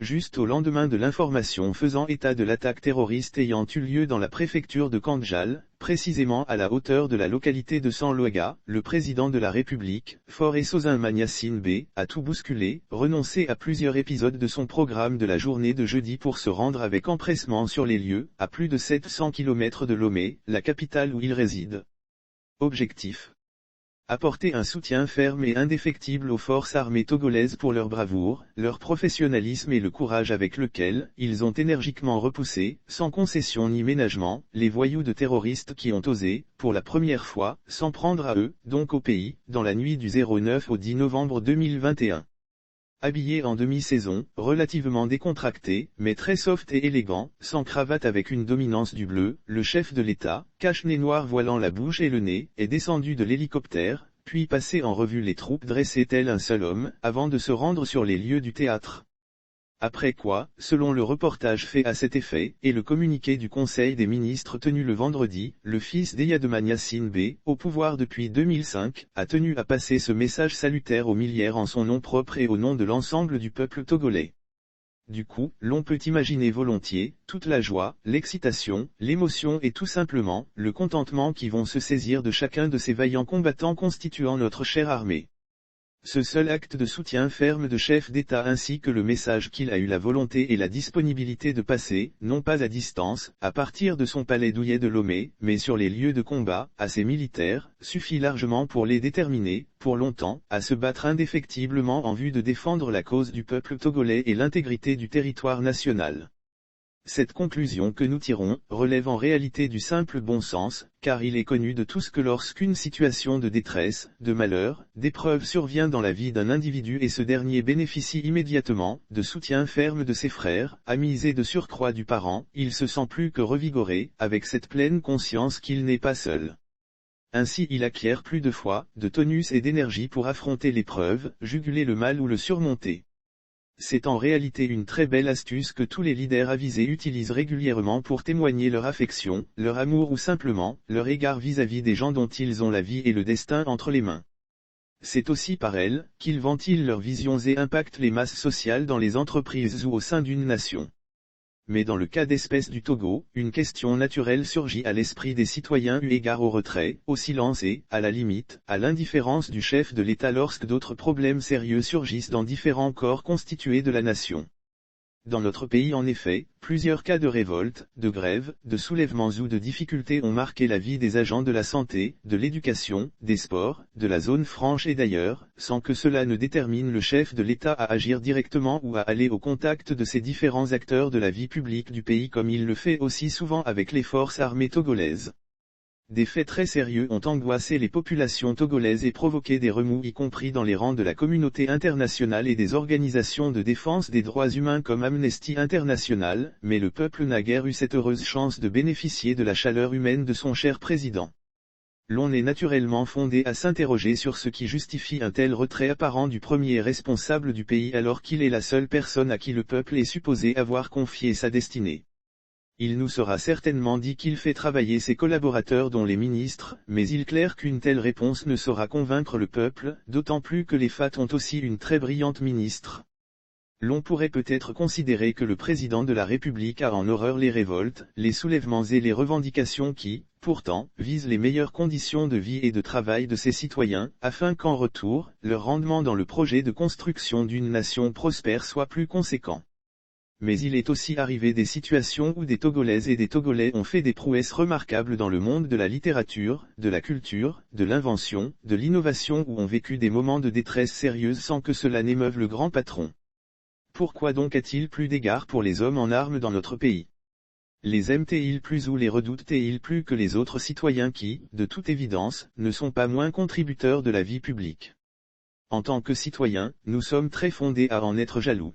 Juste au lendemain de l'information faisant état de l'attaque terroriste ayant eu lieu dans la préfecture de Kandjal, précisément à la hauteur de la localité de Sanloaga, le président de la République, Faure Sozin Yassine B, a tout bousculé, renoncé à plusieurs épisodes de son programme de la journée de jeudi pour se rendre avec empressement sur les lieux, à plus de 700 km de Lomé, la capitale où il réside. Objectif: apporter un soutien ferme et indéfectible aux forces armées togolaises pour leur bravoure, leur professionnalisme et le courage avec lequel ils ont énergiquement repoussé, sans concession ni ménagement, les voyous de terroristes qui ont osé, pour la première fois, s'en prendre à eux, donc au pays, dans la nuit du 09 au 10 novembre 2021. Habillé en demi-saison, relativement décontracté, mais très soft et élégant, sans cravate avec une dominance du bleu, le chef de l'État, cache-nez noir voilant la bouche et le nez, est descendu de l'hélicoptère, puis passé en revue les troupes dressées tel un seul homme, avant de se rendre sur les lieux du théâtre. Après quoi, selon le reportage fait à cet effet, et le communiqué du Conseil des ministres tenu le vendredi, le fils d'Eyadema Yassine B, au pouvoir depuis 2005, a tenu à passer ce message salutaire aux millières en son nom propre et au nom de l'ensemble du peuple togolais. Du coup, l'on peut imaginer volontiers, toute la joie, l'excitation, l'émotion et tout simplement, le contentement qui vont se saisir de chacun de ces vaillants combattants constituant notre chère armée. Ce seul acte de soutien ferme de chef d'État ainsi que le message qu'il a eu la volonté et la disponibilité de passer, non pas à distance, à partir de son palais douillet de Lomé, mais sur les lieux de combat, à ses militaires, suffit largement pour les déterminer, pour longtemps, à se battre indéfectiblement en vue de défendre la cause du peuple togolais et l'intégrité du territoire national. Cette conclusion que nous tirons, relève en réalité du simple bon sens, car il est connu de tous que lorsqu'une situation de détresse, de malheur, d'épreuve survient dans la vie d'un individu et ce dernier bénéficie immédiatement, de soutien ferme de ses frères, amis et de surcroît du parent, il se sent plus que revigoré, avec cette pleine conscience qu'il n'est pas seul. Ainsi il acquiert plus de foi, de tonus et d'énergie pour affronter l'épreuve, juguler le mal ou le surmonter. C'est en réalité une très belle astuce que tous les leaders avisés utilisent régulièrement pour témoigner leur affection, leur amour ou simplement, leur égard vis-à-vis des gens dont ils ont la vie et le destin entre les mains. C'est aussi par elle, qu'ils ventilent leurs visions et impactent les masses sociales dans les entreprises ou au sein d'une nation. Mais dans le cas d'espèce du Togo, une question naturelle surgit à l'esprit des citoyens eu égard au retrait, au silence et, à la limite, à l'indifférence du chef de l'État lorsque d'autres problèmes sérieux surgissent dans différents corps constitués de la nation. Dans notre pays en effet, plusieurs cas de révolte, de grève, de soulèvements ou de difficultés ont marqué la vie des agents de la santé, de l'éducation, des sports, de la zone franche et d'ailleurs, sans que cela ne détermine le chef de l'État à agir directement ou à aller au contact de ces différents acteurs de la vie publique du pays comme il le fait aussi souvent avec les forces armées togolaises. Des faits très sérieux ont angoissé les populations togolaises et provoqué des remous y compris dans les rangs de la communauté internationale et des organisations de défense des droits humains comme Amnesty International, mais le peuple n'a guère eu cette heureuse chance de bénéficier de la chaleur humaine de son cher président. L'on est naturellement fondé à s'interroger sur ce qui justifie un tel retrait apparent du premier responsable du pays alors qu'il est la seule personne à qui le peuple est supposé avoir confié sa destinée. Il nous sera certainement dit qu'il fait travailler ses collaborateurs dont les ministres, mais il est clair qu'une telle réponse ne saura convaincre le peuple, d'autant plus que les FAT ont aussi une très brillante ministre. L'on pourrait peut-être considérer que le président de la République a en horreur les révoltes, les soulèvements et les revendications qui, pourtant, visent les meilleures conditions de vie et de travail de ses citoyens, afin qu'en retour, leur rendement dans le projet de construction d'une nation prospère soit plus conséquent. Mais il est aussi arrivé des situations où des Togolaises et des Togolais ont fait des prouesses remarquables dans le monde de la littérature, de la culture, de l'invention, de l'innovation ou ont vécu des moments de détresse sérieuse sans que cela n'émeuve le grand patron. Pourquoi donc a-t-il plus d'égard pour les hommes en armes dans notre pays? Les aime-t-il plus ou les redoute-t-il plus que les autres citoyens qui, de toute évidence, ne sont pas moins contributeurs de la vie publique? En tant que citoyens, nous sommes très fondés à en être jaloux.